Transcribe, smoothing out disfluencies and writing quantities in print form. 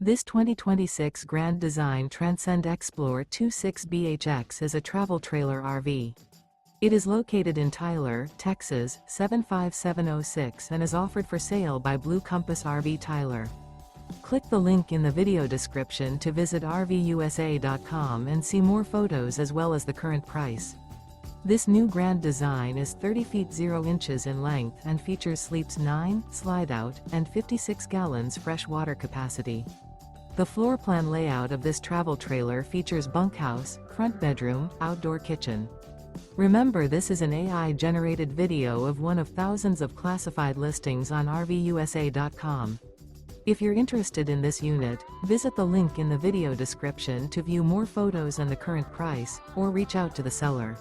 This 2026 Grand Design Transcend Xplor 26BHX is a travel trailer RV. It is located in Tyler, Texas, 75706 and is offered for sale by Blue Compass RV Tyler. Click the link in the video description to visit RVUSA.com and see more photos as well as the current price. This new Grand Design is 30 feet 0 inches in length and features sleeps 9, slide-out, and 56 gallons fresh water capacity. The floor plan layout of this travel trailer features bunkhouse, front bedroom, outdoor kitchen. Remember, this is an AI-generated video of one of thousands of classified listings on RVUSA.com. If you're interested in this unit, visit the link in the video description to view more photos and the current price, or reach out to the seller.